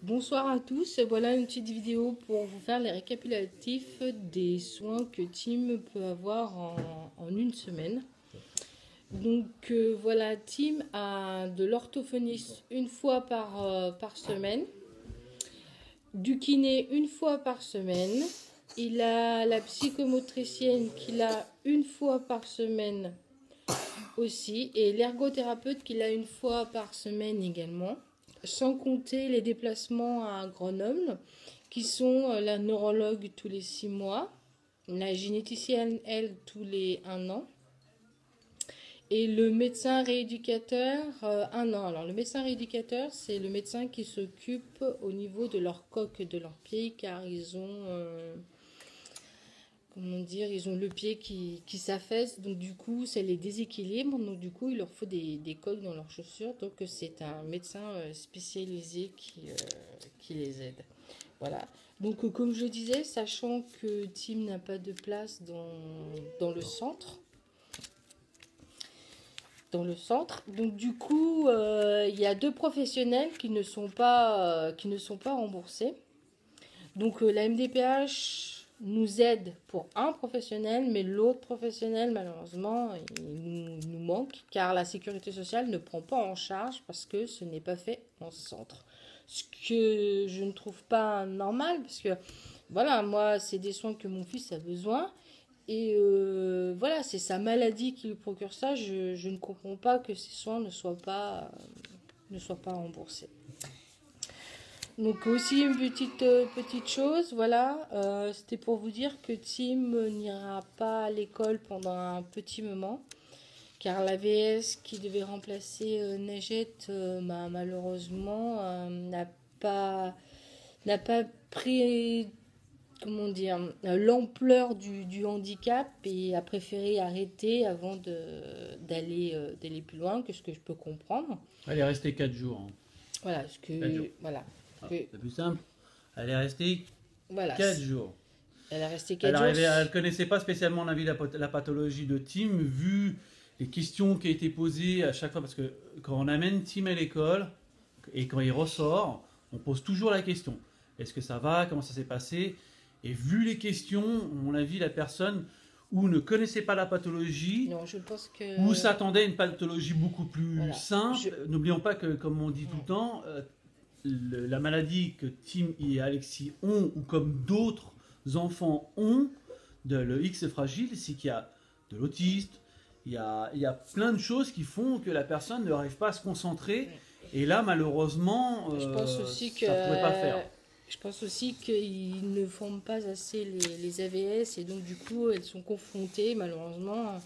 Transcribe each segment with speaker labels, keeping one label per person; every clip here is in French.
Speaker 1: Bonsoir à tous, voilà une petite vidéo pour vous faire les récapitulatifs des soins que Tim peut avoir en une semaine. Donc voilà, Tim a de l'orthophoniste une fois par semaine, du kiné une fois par semaine, il a la psychomotricienne qu'il a une fois par semaine aussi, et l'ergothérapeute qu'il a une fois par semaine également, sans compter les déplacements à Grenoble, qui sont la neurologue tous les 6 mois, la généticienne, elle, tous les 1 an, et le médecin rééducateur, 1 an. Alors le médecin rééducateur, c'est le médecin qui s'occupe au niveau de leur coque de leur pied, car ils ont... comment dire, ils ont le pied qui s'affaisse, donc du coup, ça les déséquilibre, donc du coup, il leur faut des coques dans leurs chaussures, donc c'est un médecin spécialisé qui les aide. Voilà. Donc, comme je disais, sachant que Tim n'a pas de place dans le centre, donc du coup, il y a 2 professionnels qui ne sont pas remboursés. Donc, la MDPH nous aide pour un professionnel, mais l'autre professionnel, malheureusement, il nous manque, car la sécurité sociale ne prend pas en charge parce que ce n'est pas fait en centre. Ce que je ne trouve pas normal, parce que, voilà, moi, c'est des soins que mon fils a besoin, et voilà, c'est sa maladie qui lui procure ça. Je ne comprends pas que ces soins ne soient pas remboursés. Donc aussi une petite chose, voilà, c'était pour vous dire que Tim n'ira pas à l'école pendant un petit moment, car la VS qui devait remplacer Najette, malheureusement, n'a pas pris, comment dire, l'ampleur du handicap et a préféré arrêter avant d'aller plus loin, que ce que je peux comprendre.
Speaker 2: Elle est restée 4 jours. Hein.
Speaker 1: Voilà,
Speaker 2: 4 jours.
Speaker 1: voilà.
Speaker 2: C'est plus simple. Elle est restée
Speaker 1: Voilà,
Speaker 2: 4 jours.
Speaker 1: Elle est restée 4 jours.
Speaker 2: Elle ne connaissait pas spécialement la pathologie de Tim, vu les questions qui ont été posées à chaque fois. Parce que quand on amène Tim à l'école, et quand il ressort, on pose toujours la question. Est-ce que ça va? Comment ça s'est passé? Et vu les questions, à mon avis, la personne ou ne connaissait pas la pathologie,
Speaker 1: non, je pense que...
Speaker 2: ou s'attendait à une pathologie beaucoup plus
Speaker 1: voilà.
Speaker 2: simple. N'oublions pas que, comme on dit tout le temps, la maladie que Tim et Alexis ont, ou comme d'autres enfants ont, de le X fragile, c'est qu'il y a de l'autiste, il y a plein de choses qui font que la personne n'arrive pas à se concentrer. Et là, malheureusement,
Speaker 1: je pense aussi
Speaker 2: ça ne pouvait pas le faire.
Speaker 1: Je pense aussi qu'ils ne forment pas assez les AVS, et donc du coup elles sont confrontées malheureusement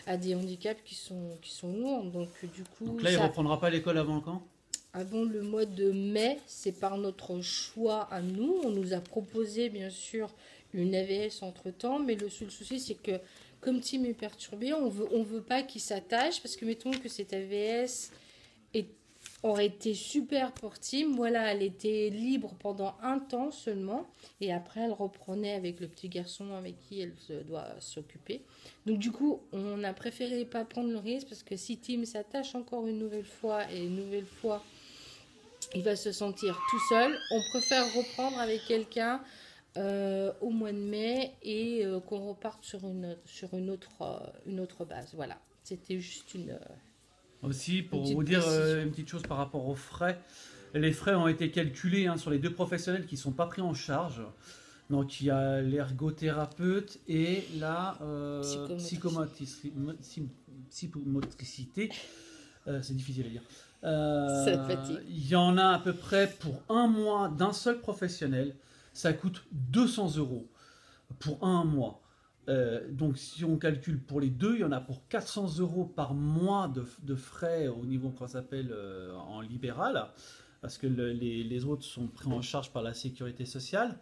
Speaker 1: à des handicaps qui sont lourds. Donc du coup,
Speaker 2: donc là, il ne reprendra pas l'école avant quand?
Speaker 1: Avant le mois de mai, c'est par notre choix à nous. On nous a proposé bien sûr une AVS entre-temps, mais le seul souci c'est que comme Tim est perturbé, on veut pas qu'il s'attache, parce que mettons que cette AVS aurait été super pour Tim. Voilà, elle était libre pendant un temps seulement, et après elle reprenait avec le petit garçon avec qui elle doit s'occuper. Donc du coup, on a préféré pas prendre le risque, parce que si Tim s'attache encore une nouvelle fois, il va se sentir tout seul. On préfère reprendre avec quelqu'un au mois de mai, et qu'on reparte sur une autre base. Voilà, c'était juste
Speaker 2: aussi, pour vous dire une petite chose par rapport aux frais, les frais ont été calculés sur les 2 professionnels qui ne sont pas pris en charge. Donc il y a l'ergothérapeute et la psychomotricité. C'est difficile à dire.
Speaker 1: Ça fatigue.
Speaker 2: Il y en a à peu près pour un mois d'un seul professionnel. Ça coûte 200 € pour un mois. Donc si on calcule pour les 2, il y en a pour 400 € par mois de frais au niveau qu'on s'appelle en libéral, parce que les autres sont pris en charge par la sécurité sociale.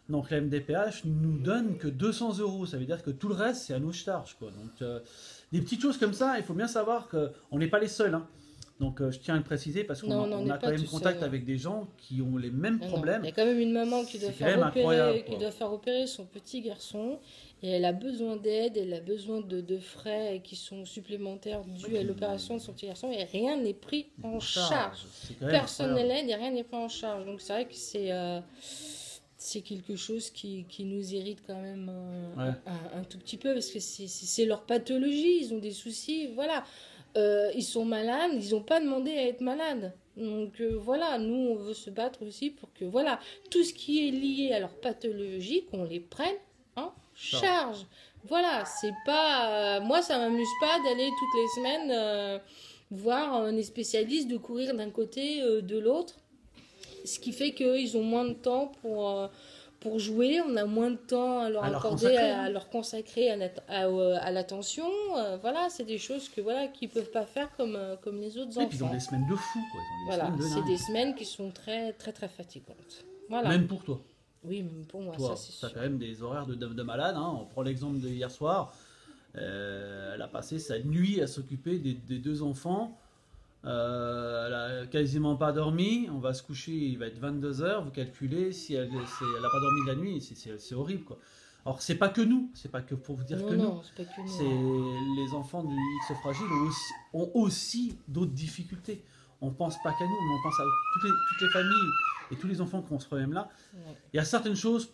Speaker 2: Donc la MDPH nous donne que 200 €, ça veut dire que tout le reste c'est à nos charges, quoi. Donc des petites choses comme ça, il faut bien savoir qu'on n'est pas les seuls. Donc je tiens à le préciser parce qu'on
Speaker 1: Non,
Speaker 2: a,
Speaker 1: non, on
Speaker 2: on
Speaker 1: n'est
Speaker 2: a quand
Speaker 1: pas
Speaker 2: même
Speaker 1: tout
Speaker 2: contact
Speaker 1: seul.
Speaker 2: avec des gens qui ont les mêmes
Speaker 1: Non, non.
Speaker 2: problèmes.
Speaker 1: Il y a quand même une maman qui doit
Speaker 2: C'est quand même incroyable,
Speaker 1: qui
Speaker 2: quoi.
Speaker 1: doit faire opérer son petit garçon et elle a besoin d'aide, elle a besoin de frais qui sont supplémentaires dus à l'opération de son petit garçon et rien n'est pris en charge.
Speaker 2: C'est quand même
Speaker 1: Personne ne
Speaker 2: incroyable.
Speaker 1: l'aide et rien n'est pris en charge. Donc c'est vrai que c'est quelque chose qui nous irrite quand même
Speaker 2: Ouais.
Speaker 1: un tout petit peu parce que c'est leur pathologie, ils ont des soucis, voilà. Ils sont malades, ils n'ont pas demandé à être malades. Donc voilà, nous on veut se battre aussi pour que voilà, tout ce qui est lié à leur pathologie, qu'on les prenne en charge. Voilà, c'est pas. Moi ça m'amuse pas d'aller toutes les semaines voir les spécialistes, de courir d'un côté, de l'autre. Ce qui fait qu'ils ont moins de temps pour jouer, on a moins de temps à leur
Speaker 2: À leur
Speaker 1: accorder,
Speaker 2: consacrer,
Speaker 1: à
Speaker 2: hein.
Speaker 1: leur consacrer à l'attention. Voilà, c'est des choses que voilà qu'ils peuvent pas faire comme les autres
Speaker 2: Et puis ils ont
Speaker 1: enfants.
Speaker 2: des semaines de fou, quoi. Ils ont des
Speaker 1: Voilà,
Speaker 2: semaines de
Speaker 1: c'est
Speaker 2: dingue.
Speaker 1: des semaines qui sont très très très fatigantes. Voilà.
Speaker 2: Même pour toi.
Speaker 1: Oui, même pour moi,
Speaker 2: Toi,
Speaker 1: ça c'est
Speaker 2: ça
Speaker 1: sûr.
Speaker 2: quand même des horaires de malade. Hein. On prend l'exemple de hier soir. Elle a passé sa nuit à s'occuper des deux enfants. Elle a quasiment pas dormi. On va se coucher, il va être 22 h. Vous calculez, si elle a pas dormi de la nuit, c'est horrible, quoi. Alors, c'est pas que nous, c'est pas que pour vous dire
Speaker 1: Non,
Speaker 2: que nous.
Speaker 1: non, c'est pas que
Speaker 2: C'est
Speaker 1: nous.
Speaker 2: les enfants du X fragile ont aussi d'autres difficultés. On pense pas qu'à nous, mais on pense à toutes les familles et tous les enfants qui ont ce problème-là.
Speaker 1: Ouais.
Speaker 2: Il y a certaines choses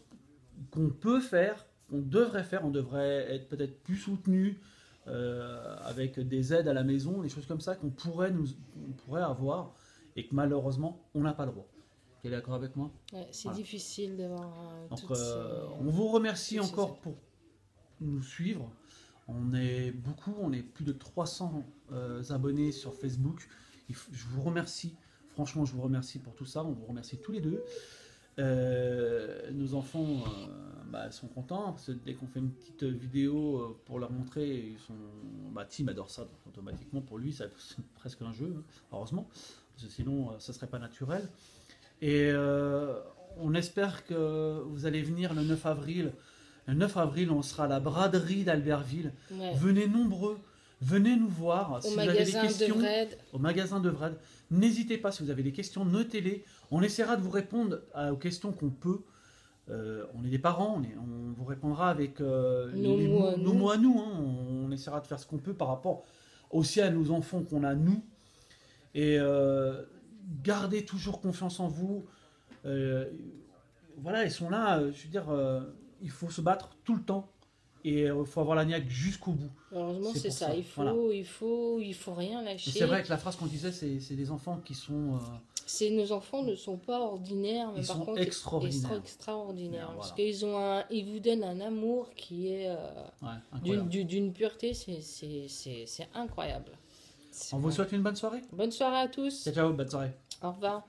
Speaker 2: qu'on peut faire, qu'on devrait faire, on devrait être peut-être plus soutenu avec des aides à la maison, des choses comme ça qu'on pourrait avoir et que malheureusement on n'a pas le droit. Tu es d'accord avec moi?
Speaker 1: Ouais, c'est
Speaker 2: Voilà.
Speaker 1: difficile d'avoir
Speaker 2: Donc
Speaker 1: toutes ces...
Speaker 2: on vous remercie
Speaker 1: toutes ces
Speaker 2: encore
Speaker 1: aides.
Speaker 2: pour nous suivre. On est beaucoup, on est plus de 300 abonnés sur Facebook. Je vous remercie, franchement je vous remercie pour tout ça, on vous remercie tous les deux. Nos enfants sont contents parce que dès qu'on fait une petite vidéo pour leur montrer, Tim adore ça, donc automatiquement pour lui c'est presque un jeu, hein, heureusement, parce que sinon ça serait pas naturel. Et on espère que vous allez venir le 9 avril. Le 9 avril, on sera à la braderie d'Albertville.
Speaker 1: Ouais.
Speaker 2: Venez nombreux, venez nous voir.
Speaker 1: Au
Speaker 2: Si vous avez des
Speaker 1: magasin de
Speaker 2: questions,
Speaker 1: Vred.
Speaker 2: au magasin de Vrad. N'hésitez pas, si vous avez des questions, notez-les. On essaiera de vous répondre aux questions qu'on peut. On est des parents, on vous répondra avec nos mots à nous. Hein. On essaiera de faire ce qu'on peut par rapport aussi à nos enfants qu'on a nous. Et gardez toujours confiance en vous. Voilà, ils sont là. Je veux dire, il faut se battre tout le temps. Et il faut avoir la niaque jusqu'au bout.
Speaker 1: Heureusement, c'est
Speaker 2: pour
Speaker 1: ça. Il faut,
Speaker 2: Voilà.
Speaker 1: il faut rien lâcher.
Speaker 2: Et c'est vrai que la phrase qu'on disait, c'est des enfants qui sont...
Speaker 1: Nos enfants ne sont pas ordinaires, mais
Speaker 2: Ils
Speaker 1: par
Speaker 2: sont
Speaker 1: contre,
Speaker 2: extraordinaires.
Speaker 1: extraordinaires.
Speaker 2: Voilà.
Speaker 1: Parce qu'ils vous donnent un amour qui est
Speaker 2: incroyable.
Speaker 1: d'une pureté, c'est incroyable.
Speaker 2: On vous souhaite une bonne soirée.
Speaker 1: Bonne soirée à tous.
Speaker 2: Ciao, ciao, bonne soirée.
Speaker 1: Au revoir.